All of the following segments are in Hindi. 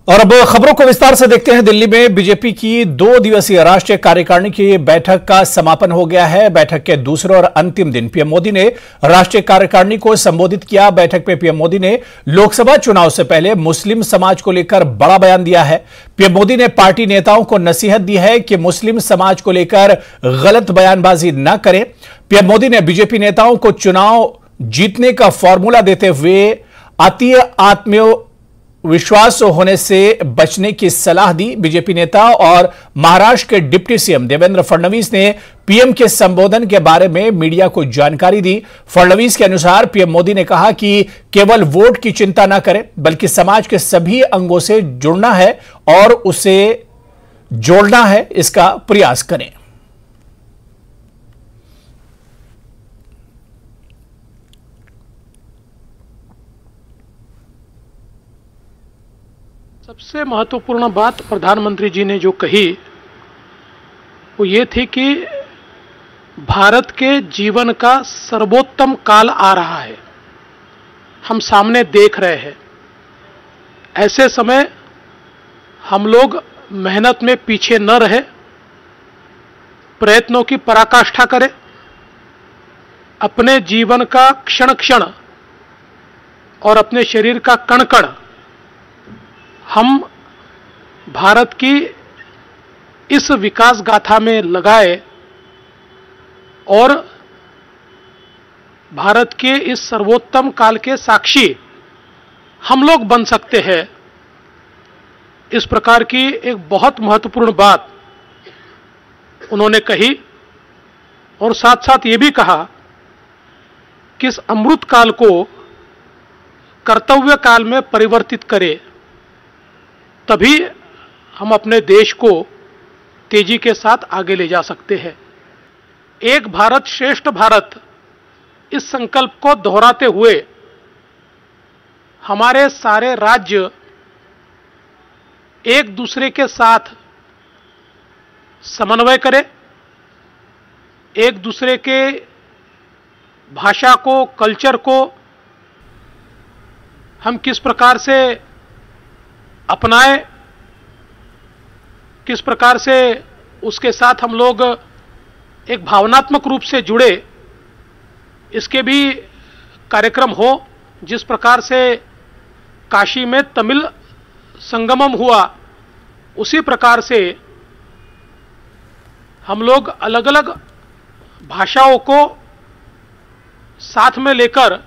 और अब खबरों को विस्तार से देखते हैं। दिल्ली में बीजेपी की 2 दिवसीय राष्ट्रीय कार्यकारिणी की बैठक का समापन हो गया है। बैठक के दूसरे और अंतिम दिन पीएम मोदी ने राष्ट्रीय कार्यकारिणी को संबोधित किया। बैठक में पीएम मोदी ने लोकसभा चुनाव से पहले मुस्लिम समाज को लेकर बड़ा बयान दिया है। पीएम मोदी ने पार्टी नेताओं को नसीहत दी है कि मुस्लिम समाज को लेकर गलत बयानबाजी न करें। पीएम मोदी ने बीजेपी नेताओं को चुनाव जीतने का फॉर्मूला देते हुए अति आत्मविश्वास होने से बचने की सलाह दी। बीजेपी नेता और महाराष्ट्र के डिप्टी सीएम देवेंद्र फडणवीस ने पीएम के संबोधन के बारे में मीडिया को जानकारी दी। फडणवीस के अनुसार पीएम मोदी ने कहा कि केवल वोट की चिंता न करें, बल्कि समाज के सभी अंगों से जुड़ना है और उसे जोड़ना है, इसका प्रयास करें। सबसे महत्वपूर्ण बात प्रधानमंत्री जी ने जो कही वो ये थी कि भारत के जीवन का सर्वोत्तम काल आ रहा है, हम सामने देख रहे हैं। ऐसे समय हम लोग मेहनत में पीछे न रहे, प्रयत्नों की पराकाष्ठा करें, अपने जीवन का क्षण क्षण और अपने शरीर का कण कण हम भारत की इस विकास गाथा में लगाए और भारत के इस सर्वोत्तम काल के साक्षी हम लोग बन सकते हैं। इस प्रकार की एक बहुत महत्वपूर्ण बात उन्होंने कही और साथ साथ ये भी कहा कि इस अमृत काल को कर्तव्य काल में परिवर्तित करें, तभी हम अपने देश को तेजी के साथ आगे ले जा सकते हैं। एक भारत श्रेष्ठ भारत इस संकल्प को दोहराते हुए हमारे सारे राज्य एक दूसरे के साथ समन्वय करें, एक दूसरे के भाषा को, कल्चर को हम किस प्रकार से अपनाए, किस प्रकार से उसके साथ हम लोग एक भावनात्मक रूप से जुड़े, इसके भी कार्यक्रम हो। जिस प्रकार से काशी में तमिल संगमम हुआ, उसी प्रकार से हम लोग अलग अलग भाषाओं को साथ में लेकर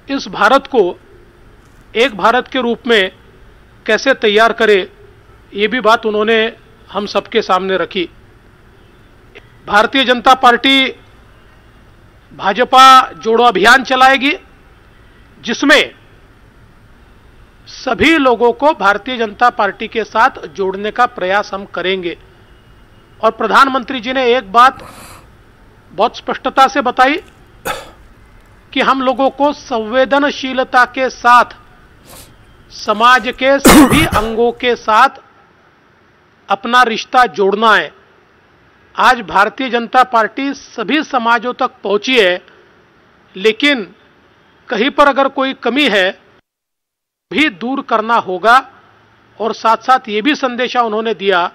इस भारत को एक भारत के रूप में कैसे तैयार करे, ये भी बात उन्होंने हम सबके सामने रखी। भारतीय जनता पार्टी भाजपा जोड़ो अभियान चलाएगी, जिसमें सभी लोगों को भारतीय जनता पार्टी के साथ जोड़ने का प्रयास हम करेंगे। और प्रधानमंत्री जी ने एक बात बहुत स्पष्टता से बताई कि हम लोगों को संवेदनशीलता के साथ समाज के सभी अंगों के साथ अपना रिश्ता जोड़ना है। आज भारतीय जनता पार्टी सभी समाजों तक पहुंची है, लेकिन कहीं पर अगर कोई कमी है भी दूर करना होगा। और साथ साथ ये भी संदेशा उन्होंने दिया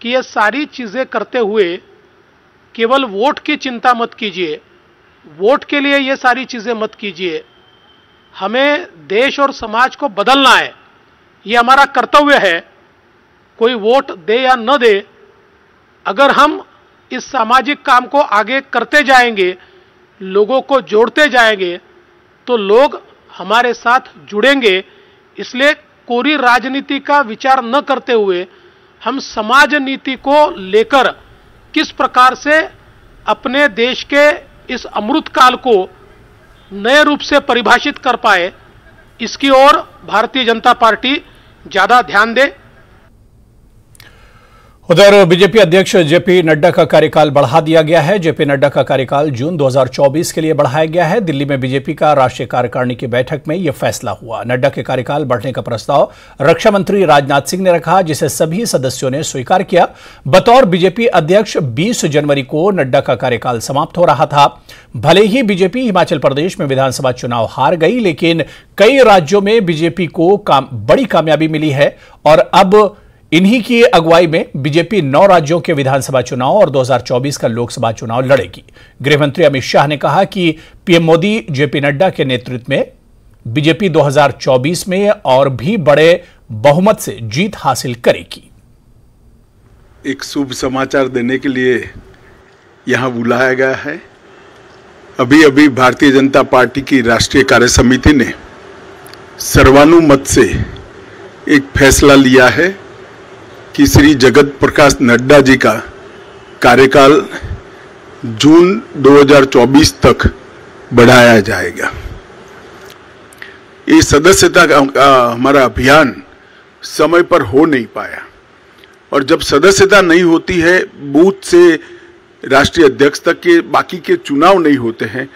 कि ये सारी चीजें करते हुए केवल वोट की चिंता मत कीजिए, वोट के लिए ये सारी चीजें मत कीजिए, हमें देश और समाज को बदलना है, ये हमारा कर्तव्य है। कोई वोट दे या न दे, अगर हम इस सामाजिक काम को आगे करते जाएंगे, लोगों को जोड़ते जाएंगे, तो लोग हमारे साथ जुड़ेंगे। इसलिए कोरी राजनीति का विचार न करते हुए हम समाज नीति को लेकर किस प्रकार से अपने देश के इस अमृत काल को नए रूप से परिभाषित कर पाए, इसकी ओर भारतीय जनता पार्टी ज्यादा ध्यान दे। उधर बीजेपी अध्यक्ष जेपी नड्डा का कार्यकाल बढ़ा दिया गया है। जेपी नड्डा का कार्यकाल जून 2024 के लिए बढ़ाया गया है। दिल्ली में बीजेपी का राष्ट्रीय कार्यकारिणी की बैठक में यह फैसला हुआ। नड्डा के कार्यकाल बढ़ने का प्रस्ताव रक्षा मंत्री राजनाथ सिंह ने रखा, जिसे सभी सदस्यों ने स्वीकार किया। बतौर बीजेपी अध्यक्ष 20 जनवरी को नड्डा का कार्यकाल समाप्त हो रहा था। भले ही बीजेपी हिमाचल प्रदेश में विधानसभा चुनाव हार गई, लेकिन कई राज्यों में बीजेपी को बड़ी कामयाबी मिली है और अब इन्हीं की अगुवाई में बीजेपी 9 राज्यों के विधानसभा चुनाव और 2024 का लोकसभा चुनाव लड़ेगी। गृहमंत्री अमित शाह ने कहा कि पीएम मोदी जेपी नड्डा के नेतृत्व में बीजेपी 2024 में और भी बड़े बहुमत से जीत हासिल करेगी। एक शुभ समाचार देने के लिए यहां बुलाया गया है। अभी अभी भारतीय जनता पार्टी की राष्ट्रीय कार्य समिति ने सर्वानुमत से एक फैसला लिया है कि श्री जगत प्रकाश नड्डा जी का कार्यकाल जून 2024 तक बढ़ाया जाएगा। ये सदस्यता का हमारा अभियान समय पर हो नहीं पाया और जब सदस्यता नहीं होती है, बूथ से राष्ट्रीय अध्यक्ष तक के बाकी के चुनाव नहीं होते हैं,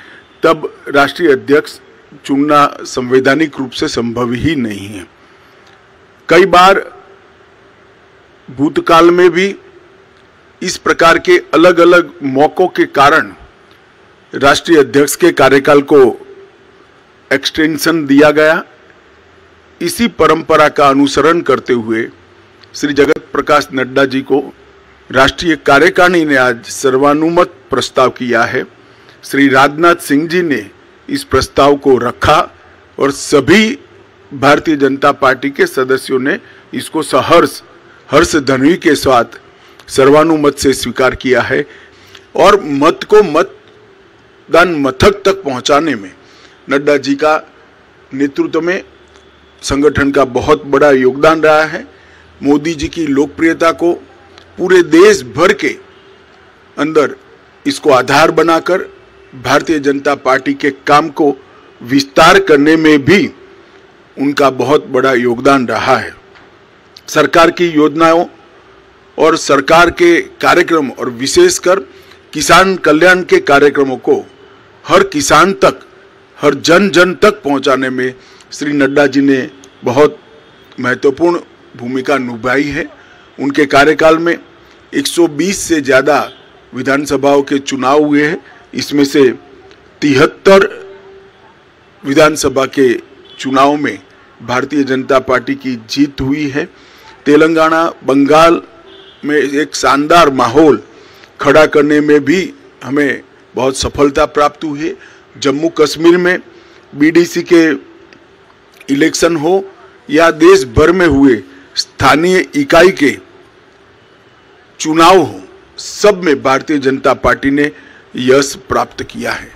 तब राष्ट्रीय अध्यक्ष चुनना संवैधानिक रूप से संभव ही नहीं है। कई बार भूतकाल में भी इस प्रकार के अलग अलग मौकों के कारण राष्ट्रीय अध्यक्ष के कार्यकाल को एक्सटेंशन दिया गया। इसी परंपरा का अनुसरण करते हुए श्री जगत प्रकाश नड्डा जी को राष्ट्रीय कार्यकारिणी ने आज सर्वानुमत प्रस्ताव किया है। श्री राजनाथ सिंह जी ने इस प्रस्ताव को रखा और सभी भारतीय जनता पार्टी के सदस्यों ने इसको सहर्ष हर्ष ध्वनि के साथ सर्वानुमत से स्वीकार किया है और मत को मतदान मथक तक पहुंचाने में नड्डा जी का नेतृत्व में संगठन का बहुत बड़ा योगदान रहा है। मोदी जी की लोकप्रियता को पूरे देश भर के अंदर इसको आधार बनाकर भारतीय जनता पार्टी के काम को विस्तार करने में भी उनका बहुत बड़ा योगदान रहा है। सरकार की योजनाओं और सरकार के कार्यक्रम और विशेषकर किसान कल्याण के कार्यक्रमों को हर किसान तक, हर जन जन तक पहुंचाने में श्री नड्डा जी ने बहुत महत्वपूर्ण भूमिका निभाई है। उनके कार्यकाल में 120 से ज़्यादा विधानसभाओं के चुनाव हुए हैं। इसमें से 73 विधानसभा के चुनाव में भारतीय जनता पार्टी की जीत हुई है। तेलंगाना, बंगाल में एक शानदार माहौल खड़ा करने में भी हमें बहुत सफलता प्राप्त हुई है। जम्मू कश्मीर में बीडीसी के इलेक्शन हो या देश भर में हुए स्थानीय इकाई के चुनाव हो, सब में भारतीय जनता पार्टी ने यश प्राप्त किया है।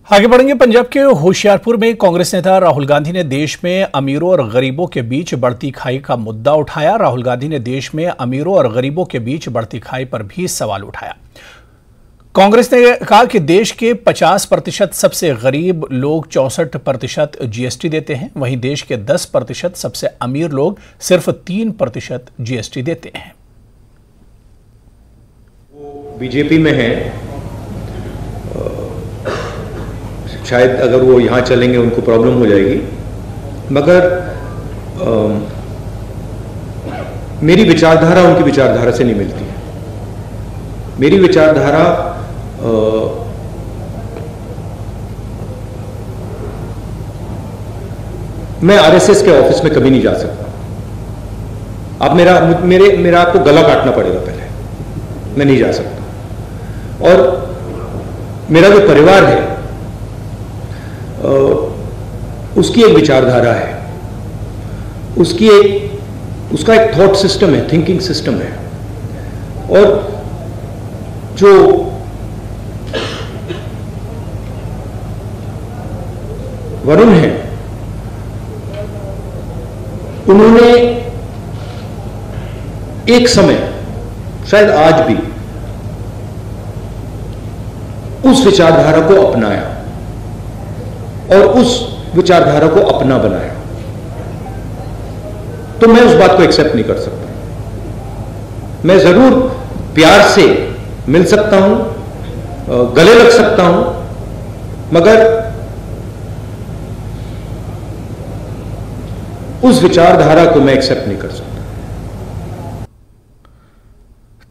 आगे बढ़ेंगे। पंजाब के होशियारपुर में कांग्रेस नेता राहुल गांधी ने देश में अमीरों और गरीबों के बीच बढ़ती खाई का मुद्दा उठाया। राहुल गांधी ने देश में अमीरों और गरीबों के बीच बढ़ती खाई पर भी सवाल उठाया। कांग्रेस ने कहा कि देश के 50% सबसे गरीब लोग 64% जीएसटी देते हैं, वहीं देश के 10% सबसे अमीर लोग सिर्फ 3% जीएसटी देते हैं। वो बीजेपी में है, शायद अगर वो यहाँ चलेंगे उनको प्रॉब्लम हो जाएगी, मगर मेरी विचारधारा उनकी विचारधारा से नहीं मिलती है। मेरी विचारधारा मैं आरएसएस के ऑफिस में कभी नहीं जा सकता। आप मेरा आपको गला काटना पड़ेगा पहले, मैं नहीं जा सकता। और मेरा जो परिवार है उसकी एक विचारधारा है, उसका एक थॉट सिस्टम है, थिंकिंग सिस्टम है। और जो वरुण है, उन्होंने एक समय, शायद आज भी, उस विचारधारा को अपनाया और उस विचारधारा को अपना बनाया, तो मैं उस बात को एक्सेप्ट नहीं कर सकता। मैं जरूर प्यार से मिल सकता हूं, गले लग सकता हूं, मगर उस विचारधारा को मैं एक्सेप्ट नहीं कर सकता।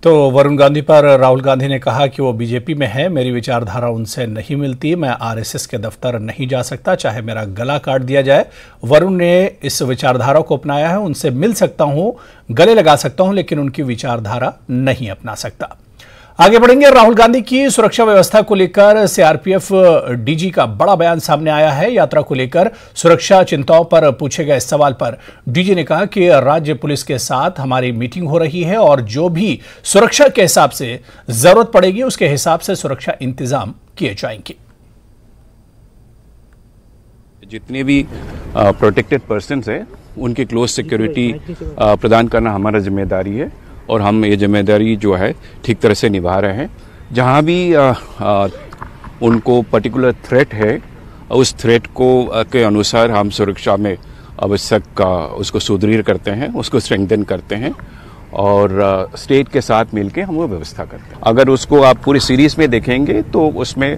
तो वरुण गांधी पर राहुल गांधी ने कहा कि वो बीजेपी में है, मेरी विचारधारा उनसे नहीं मिलती, मैं आरएसएस के दफ्तर नहीं जा सकता, चाहे मेरा गला काट दिया जाए। वरुण ने इस विचारधारा को अपनाया है, उनसे मिल सकता हूं, गले लगा सकता हूं, लेकिन उनकी विचारधारा नहीं अपना सकता। आगे बढ़ेंगे। राहुल गांधी की सुरक्षा व्यवस्था को लेकर सीआरपीएफ डीजी का बड़ा बयान सामने आया है। यात्रा को लेकर सुरक्षा चिंताओं पर पूछे गए सवाल पर डीजी ने कहा कि राज्य पुलिस के साथ हमारी मीटिंग हो रही है और जो भी सुरक्षा के हिसाब से जरूरत पड़ेगी उसके हिसाब से सुरक्षा इंतजाम किए जाएंगे। जितने भी प्रोटेक्टेड पर्सन्स हैं उनकी क्लोज सिक्योरिटी प्रदान करना हमारा जिम्मेदारी है और हम ये जिम्मेदारी जो है ठीक तरह से निभा रहे हैं। जहाँ भी उनको पर्टिकुलर थ्रेट है उस थ्रेट को के अनुसार हम सुरक्षा में आवश्यक उसको सुदृढ़ करते हैं, उसको स्ट्रेंथन करते हैं और स्टेट के साथ मिलके हम वो व्यवस्था करते हैं। अगर उसको आप पूरी सीरीज में देखेंगे तो उसमें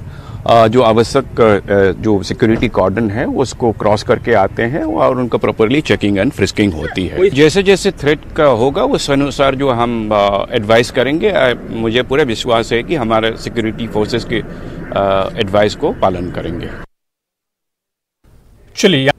जो आवश्यक जो सिक्योरिटी कॉर्डन है उसको क्रॉस करके आते हैं और उनका प्रॉपरली चेकिंग एंड फ्रिस्किंग होती है। जैसे जैसे थ्रेट का होगा उस अनुसार जो हम एडवाइस करेंगे। मुझे पूरा विश्वास है कि हमारे सिक्योरिटी फोर्सेस के एडवाइस को पालन करेंगे। चलिए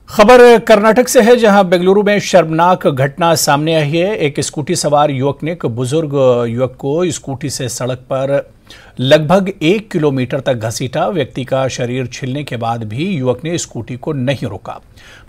खबर कर्नाटक से है, जहां बेंगलुरु में शर्मनाक घटना सामने आई है। एक स्कूटी सवार युवक ने एक बुजुर्ग युवक को स्कूटी से सड़क पर लगभग 1 किलोमीटर तक घसीटा। व्यक्ति का शरीर छिलने के बाद भी युवक ने स्कूटी को नहीं रोका।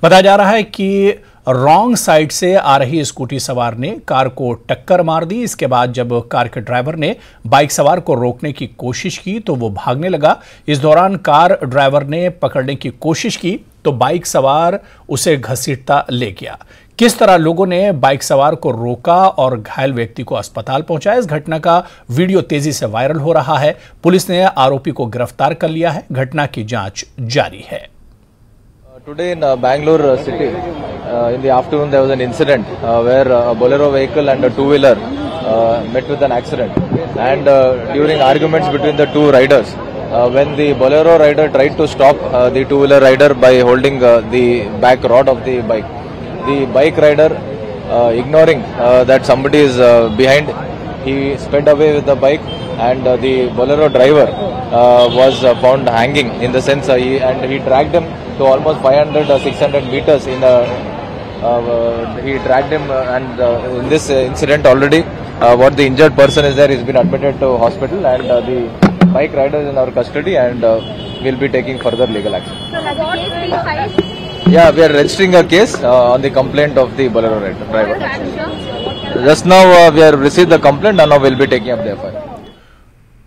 बताया जा रहा है कि रॉन्ग साइड से आ रही स्कूटी सवार ने कार को टक्कर मार दी। इसके बाद जब कार के ड्राइवर ने बाइक सवार को रोकने की कोशिश की तो वो भागने लगा। इस दौरान कार ड्राइवर ने पकड़ने की कोशिश की तो बाइक सवार उसे घसीटता ले गया। किस तरह लोगों ने बाइक सवार को रोका और घायल व्यक्ति को अस्पताल पहुंचाया, इस घटना का वीडियो तेजी से वायरल हो रहा है। पुलिस ने आरोपी को गिरफ्तार कर लिया है। घटना की जांच जारी है। Today in Bangalore city, in the afternoon there was an incident where a Bolero vehicle and a two-wheeler met with an accident, and during arguments between the two riders, when the Bolero rider tried to stop the two-wheeler rider by holding the back rod of the bike rider, ignoring that somebody is behind, he sped away with the bike, and the Bolero driver was found hanging, in the sense he dragged him to almost 500-600 meters. He dragged him, and in this incident already what the injured person is there, he's been admitted to hospital, and the bike rider is in our custody, and we'll be taking further legal action. Yeah, we are registering a case on the complaint of the Bolero driver. Just now we have received the complaint, and now we'll be taking up the FIR.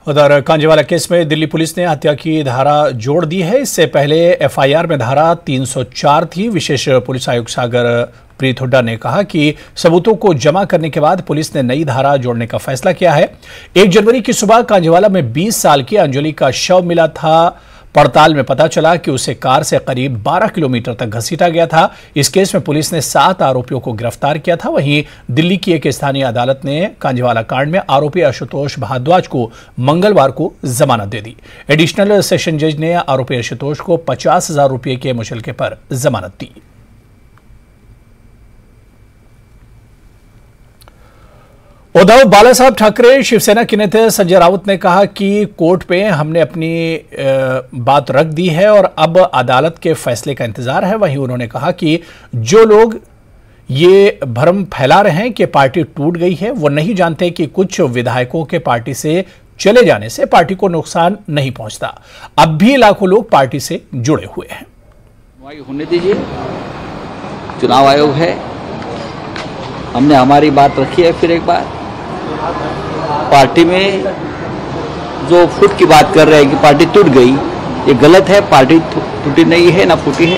उधर कांजीवाला केस में दिल्ली पुलिस ने हत्या की धारा जोड़ दी है। इससे पहले एफआईआर में धारा 304 थी। विशेष पुलिस आयुक्त सागर प्रीत हुड्डा ने कहा कि सबूतों को जमा करने के बाद पुलिस ने नई धारा जोड़ने का फैसला किया है। 1 जनवरी की सुबह कांजीवाला में 20 साल की अंजलि का शव मिला था। पड़ताल में पता चला कि उसे कार से करीब 12 किलोमीटर तक घसीटा गया था। इस केस में पुलिस ने 7 आरोपियों को गिरफ्तार किया था। वहीं दिल्ली की एक स्थानीय अदालत ने कांजीवाला कांड में आरोपी आशुतोष भारद्वाज को मंगलवार को जमानत दे दी। एडिशनल सेशन जज ने आरोपी आशुतोष को 50,000 रुपये के मुचलके पर जमानत दी। उद्धव बालासाहब ठाकरे शिवसेना के नेता संजय राउत ने कहा कि कोर्ट पे हमने अपनी बात रख दी है और अब अदालत के फैसले का इंतजार है। वहीं उन्होंने कहा कि जो लोग ये भ्रम फैला रहे हैं कि पार्टी टूट गई है, वो नहीं जानते कि कुछ विधायकों के पार्टी से चले जाने से पार्टी को नुकसान नहीं पहुंचता। अब भी लाखों लोग पार्टी से जुड़े हुए हैं। होने दीजिए, चुनाव आयोग है, हमने हमारी बात रखी है। फिर एक बार पार्टी में जो फुट की बात कर रहे हैं कि पार्टी टूट गई, ये गलत है। पार्टी टूटी नहीं है, ना फूटी है।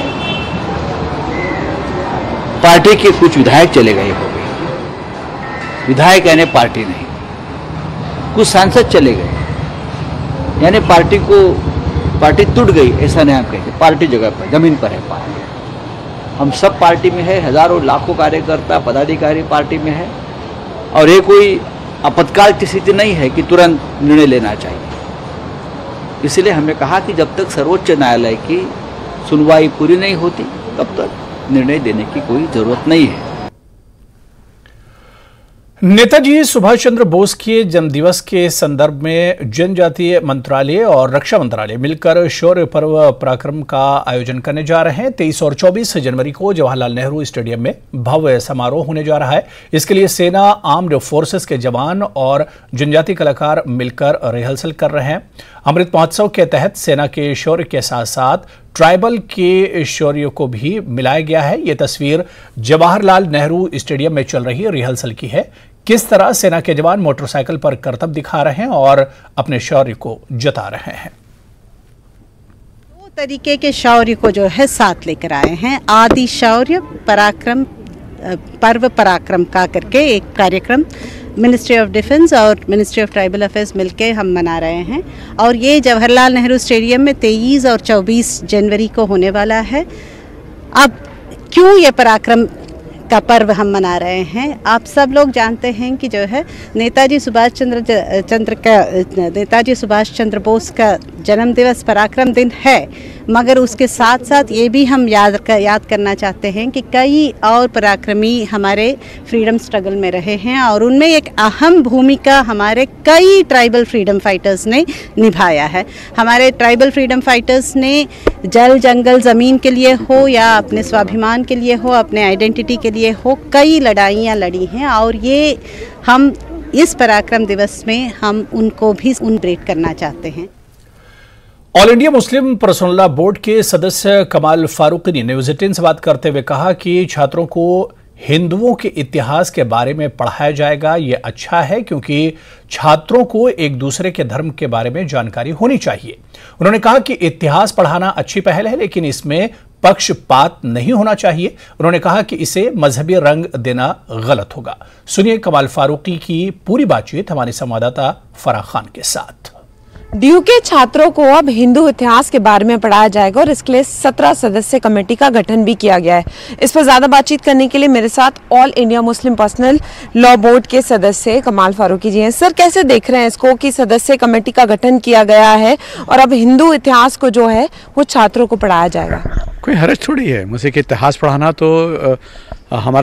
पार्टी के कुछ विधायक चले गए हो गए, विधायक यानी पार्टी नहीं। कुछ सांसद चले गए यानी पार्टी टूट गई, ऐसा नहीं हम कहेंगे। पार्टी जगह पर, जमीन पर है पार्टी। हम सब पार्टी में है, हजारों लाखों कार्यकर्ता पदाधिकारी पार्टी में है। और ये कोई आपातकाल की स्थिति नहीं है कि तुरंत निर्णय लेना चाहिए। इसलिए हमने कहा कि जब तक सर्वोच्च न्यायालय की सुनवाई पूरी नहीं होती तब तक निर्णय देने की कोई जरूरत नहीं है। नेताजी सुभाष चंद्र बोस के जन्मदिवस के संदर्भ में जनजातीय मंत्रालय और रक्षा मंत्रालय मिलकर शौर्य पर्व पराक्रम का आयोजन करने जा रहे हैं। 23 और 24 जनवरी को जवाहरलाल नेहरू स्टेडियम में भव्य समारोह होने जा रहा है। इसके लिए सेना, आर्म्ड फोर्सेस के जवान और जनजातीय कलाकार मिलकर रिहर्सल कर रहे हैं। अमृत महोत्सव के तहत सेना के शौर्य के साथ साथ ट्राइबल के शौर्य को भी मिलाया गया है। ये तस्वीर जवाहरलाल नेहरू स्टेडियम में चल रही रिहर्सल की है। किस तरह सेना के जवान मोटरसाइकिल पर करतब दिखा रहे हैं और अपने शौर्य को जता रहे हैं। दो तरीके के शौर्य को जो है साथ लेकर आए हैं। आदि शौर्य पराक्रम पर्व पराक्रम का करके एक कार्यक्रम मिनिस्ट्री ऑफ डिफेंस और मिनिस्ट्री ऑफ ट्राइबल अफेयर्स मिलके हम मना रहे हैं और ये जवाहरलाल नेहरू स्टेडियम में 23 और 24 जनवरी को होने वाला है। अब क्यों ये पराक्रम का पर्व हम मना रहे हैं? आप सब लोग जानते हैं कि जो है नेताजी सुभाष चंद्र बोस का जन्म दिवस पराक्रम दिन है, मगर उसके साथ साथ ये भी हम याद करना चाहते हैं कि कई और पराक्रमी हमारे फ्रीडम स्ट्रगल में रहे हैं और उनमें एक अहम भूमिका हमारे कई ट्राइबल फ्रीडम फाइटर्स ने निभाया है। हमारे ट्राइबल फ्रीडम फाइटर्स ने जल, जंगल, ज़मीन के लिए हो या अपने स्वाभिमान के लिए हो, अपने आइडेंटिटी के लिए हो, कई लड़ाइयाँ लड़ी हैं और ये हम इस पराक्रम दिवस में हम उनको भी सेलिब्रेट करना चाहते हैं। All India Muslim personal law board के सदस्य कमाल फारूकी ने न्यूज़ 18 से बात करते हुए कहा कि छात्रों को हिंदुओं के इतिहास के बारे में पढ़ाया जाएगा। ये अच्छा है क्योंकि छात्रों को एक दूसरे के धर्म के बारे में जानकारी होनी चाहिए। उन्होंने कहा कि इतिहास पढ़ाना अच्छी पहल है, लेकिन इसमें पक्षपात नहीं होना चाहिए। उन्होंने कहा कि इसे मजहबी रंग देना गलत होगा। सुनिए कमाल फारूकी की पूरी बातचीत हमारे संवाददाता फराह खान के साथ। डीयू के छात्रों को अब हिंदू इतिहास के बारे में पढ़ाया जाएगा और इसके लिए 17 सदस्य कमेटी का गठन भी किया गया है। इस पर ज्यादा बातचीत करने के लिए मेरे साथ all India Muslim personal law board के सदस्य कमाल फारूकी जी हैं। सर, कैसे देख रहे हैं इसको कि सदस्य कमेटी का गठन किया गया है और अब हिंदू इतिहास को जो है वो छात्रों को पढ़ाया जाएगा? कोई हरज थोड़ी है। मुझे कि इतिहास पढ़ाना तो हमारा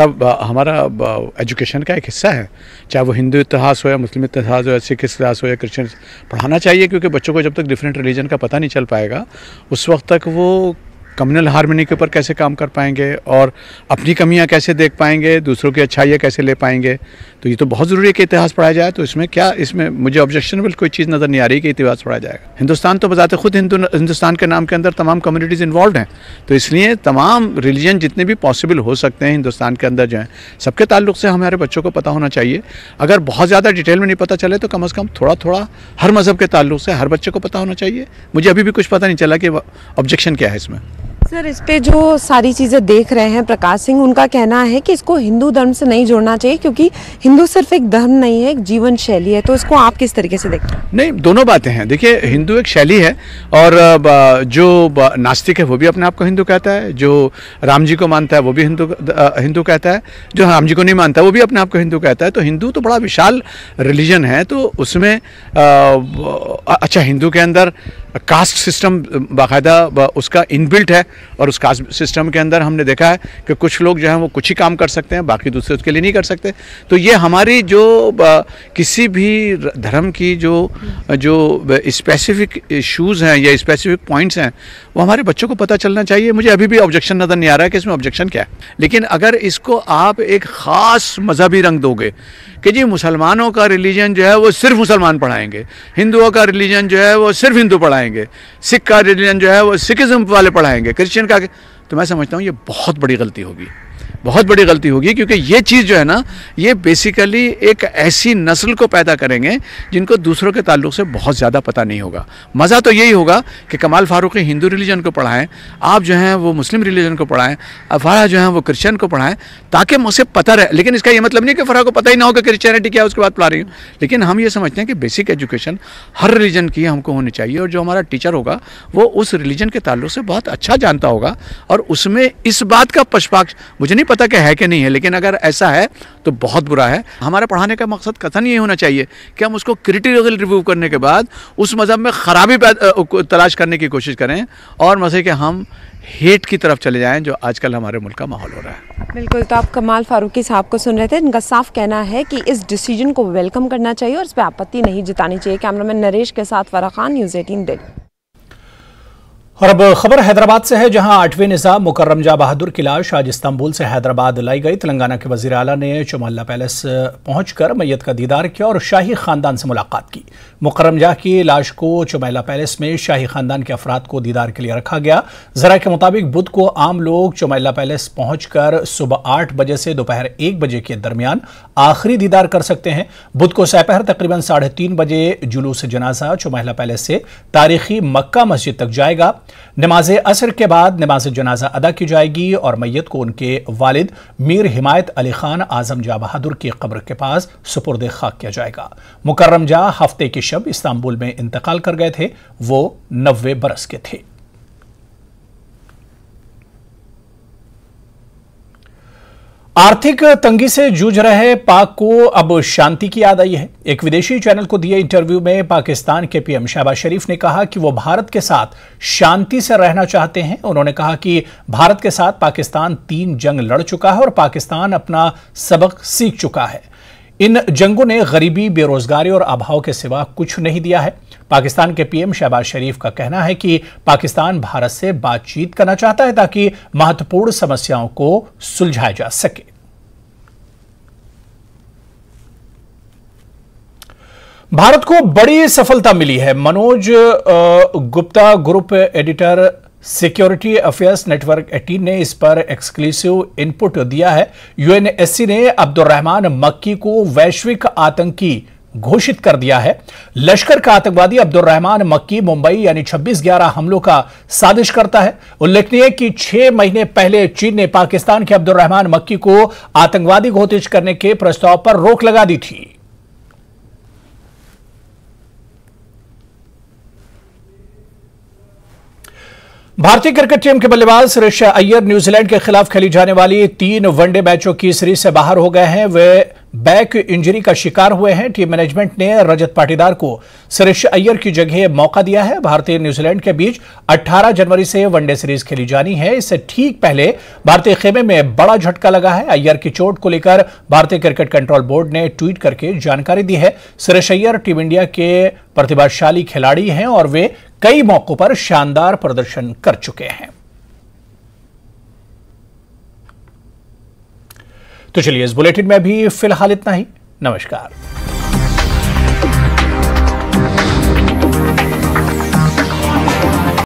एजुकेशन का एक हिस्सा है, चाहे वो हिंदू इतिहास हो या मुस्लिम इतिहास हो या सिख इतिहास हो या क्रिश्चियन। पढ़ाना चाहिए क्योंकि बच्चों को जब तक डिफरेंट रिलीजन का पता नहीं चल पाएगा उस वक्त तक वो कम्युनल हार्मनी के ऊपर कैसे काम कर पाएंगे और अपनी कमियां कैसे देख पाएंगे, दूसरों की अच्छाइयाँ कैसे ले पाएंगे। तो ये तो बहुत ज़रूरी है कि इतिहास पढ़ाया जाए। तो इसमें मुझे ऑब्जेक्शनेबल कोई चीज़ नज़र नहीं आ रही कि इतिहास पढ़ाया जाएगा। हिंदुस्तान तो बजाते खुद हिंदुस्तान के नाम के अंदर तमाम कम्युनिटीज़ इन्वॉल्व हैं, तो इसलिए तमाम रिलीजन जितने भी पॉसिबल हो सकते हैं हिंदुस्तान के अंदर जो है, सबके ताल्लुक से हमारे बच्चों को पता होना चाहिए। अगर बहुत ज़्यादा डिटेल में नहीं पता चले तो कम से कम थोड़ा थोड़ा हर मज़हब के ताल्लुक से हर बच्चे को पता होना चाहिए। मुझे अभी भी कुछ पता नहीं चला कि ऑब्जेक्शन क्या है इसमें। सर, इस पे जो सारी चीज़ें देख रहे हैं प्रकाश सिंह, उनका कहना है कि इसको हिंदू धर्म से नहीं जोड़ना चाहिए क्योंकि हिंदू सिर्फ एक धर्म नहीं है, एक जीवन शैली है। तो इसको आप किस तरीके से देखते हैं? नहीं, दोनों बातें हैं। देखिए, हिंदू एक शैली है और जो नास्तिक है वो भी अपने आप को हिंदू कहता है, जो राम जी को मानता है वो भी हिंदू कहता है, जो राम जी को नहीं मानता वो भी अपने आप को हिंदू कहता है। तो हिंदू तो बड़ा विशाल रिलीजन है। तो उसमें अच्छा, हिंदू के अंदर कास्ट सिस्टम बाकायदा उसका इनबिल्ट है और उस कास्ट सिस्टम के अंदर हमने देखा है कि कुछ लोग जो हैं वो कुछ ही काम कर सकते हैं, बाकी दूसरे उसके लिए नहीं कर सकते। तो ये हमारी जो किसी भी धर्म की जो स्पेसिफिक इश्यूज़ हैं या स्पेसिफिक पॉइंट्स हैं वो हमारे बच्चों को पता चलना चाहिए। मुझे अभी भी ऑब्जेक्शन नज़र नहीं आ रहा है कि इसमें ऑब्जेक्शन क्या है। लेकिन अगर इसको आप एक ख़ास मजहबी रंग दोगे कि जी मुसलमानों का रिलीजन जो है वो सिर्फ मुसलमान पढ़ाएंगे, हिंदुओं का रिलीजन जो है वो सिर्फ हिंदू पढ़ाएंगे, सिख का रिलीजन जो है वो सिखिज्म वाले पढ़ाएंगे, क्रिश्चियन का, तो मैं समझता हूँ ये बहुत बड़ी गलती होगी, बहुत बड़ी गलती होगी। क्योंकि ये चीज़ जो है ना, ये बेसिकली एक ऐसी नस्ल को पैदा करेंगे जिनको दूसरों के ताल्लुक से बहुत ज़्यादा पता नहीं होगा। मज़ा तो यही होगा कि कमाल फारूकी हिंदू रिलीजन को पढ़ाएं, आप जो हैं वो मुस्लिम रिलीजन को पढ़ाएं, फराह जो है वो क्रिश्चियन को पढ़ाएं, ताकि मुझे पता रहे। लेकिन इसका ये मतलब नहीं कि फराह को पता ही ना हो कि क्रिश्चियनिटी क्या है, उसके बाद पढ़ा रही हूँ। लेकिन हम ये समझते हैं कि बेसिक एजुकेशन हर रिलीजन की हमको होनी चाहिए और जो हमारा टीचर होगा वो उस रिलीजन के ताल्लुक से बहुत अच्छा जानता होगा और उसमें इस बात का पक्षपात मुझे नहीं पता कि है कि नहीं है, लेकिन अगर ऐसा है तो बहुत बुरा है। हमारा पढ़ाने का मकसद कथन ये होना चाहिए कि हम उसको क्रिटिकल रिव्यू करने के बाद उस मजहब में खराबी तलाश करने की कोशिश करें और मजे के हम हेट की तरफ चले जाएं, जो आजकल हमारे मुल्क का माहौल हो रहा है। बिल्कुल, तो आप कमाल फारूकी साहब को सुन रहे थे। इनका साफ कहना है कि इस डिसीजन को वेलकम करना चाहिए और इस पर आपत्ति नहीं जतानी चाहिए। कैमरामैन नरेश के साथ फराह खान, न्यूज़ 18 दिल्ली। और अब खबर हैदराबाद से है, जहां 8वें निजाम मुकर्रम जहां बहादुर की लाश आज इस्तांबुल से हैदराबाद लाई गई। तेलंगाना के वजीर आला ने चौमहल्ला पैलेस पहुंचकर मैयत का दीदार किया और शाही खानदान से मुलाकात की। मुकर्रम जहां की लाश को चौमहल्ला पैलेस में शाही खानदान के अफराद को दीदार के लिए रखा गया। जरा के मुताबिक बुध को आम लोग चौमहल्ला पैलेस पहुंचकर सुबह 8 बजे से दोपहर 1 बजे के दरमियान आखिरी दीदार कर सकते हैं। बुध को सपहर तकरीबन 3:30 बजे जुलूस जनाजा चौमहल्ला पैलेस से तारीखी मक्का मस्जिद तक जाएगा। नमाज असर के बाद नमाज जनाजा अदा की जाएगी और मैयत को उनके वालिद मीर हिमायत अली खान आजम जा बहादुर की कब्र के पास सुपुर्द खाक किया जाएगा। मुकर्रम जा हफ्ते की शब इस्तांबुल में इंतकाल कर गए थे। वो 90 बरस के थे। आर्थिक तंगी से जूझ रहे पाक को अब शांति की याद आई है। एक विदेशी चैनल को दिए इंटरव्यू में पाकिस्तान के पीएम शहबाज शरीफ ने कहा कि वो भारत के साथ शांति से रहना चाहते हैं। उन्होंने कहा कि भारत के साथ पाकिस्तान 3 जंग लड़ चुका है और पाकिस्तान अपना सबक सीख चुका है। इन जंगों ने गरीबी, बेरोजगारी और अभाव के सिवा कुछ नहीं दिया है। पाकिस्तान के पीएम शहबाज शरीफ का कहना है कि पाकिस्तान भारत से बातचीत करना चाहता है ताकि महत्वपूर्ण समस्याओं को सुलझाया जा सके। भारत को बड़ी सफलता मिली है। Manoj Gupta, group editor, security affairs network 18 ने इस पर एक्सक्लूसिव इनपुट दिया है। यूएनएससी ने अब्दुर्रहमान मक्की को वैश्विक आतंकी घोषित कर दिया है। लश्कर का आतंकवादी अब्दुर्रहमान मक्की मुंबई यानी 26/11 हमलों का साजिश करता है। उल्लेखनीय है कि 6 महीने पहले चीन ने पाकिस्तान के अब्दुर्रहमान मक्की को आतंकवादी घोषित करने के प्रस्ताव पर रोक लगा दी थी। भारतीय क्रिकेट टीम के बल्लेबाज सुरेश अय्यर न्यूजीलैंड के खिलाफ खेली जाने वाली 3 वनडे मैचों की सीरीज से बाहर हो गए हैं। वे बैक इंजरी का शिकार हुए हैं। टीम मैनेजमेंट ने रजत पाटीदार को सुरेश अय्यर की जगह मौका दिया है। भारतीय न्यूजीलैंड के बीच 18 जनवरी से वनडे सीरीज खेली जानी है। इससे ठीक पहले भारतीय खेमे में बड़ा झटका लगा है। अय्यर की चोट को लेकर भारतीय क्रिकेट कंट्रोल बोर्ड ने ट्वीट करके जानकारी दी है। सुरेश अय्यर टीम इंडिया के प्रतिभाशाली खिलाड़ी हैं और वे कई मौकों पर शानदार प्रदर्शन कर चुके हैं। तो चलिए, इस बुलेटिन में भी फिलहाल इतना ही। नमस्कार।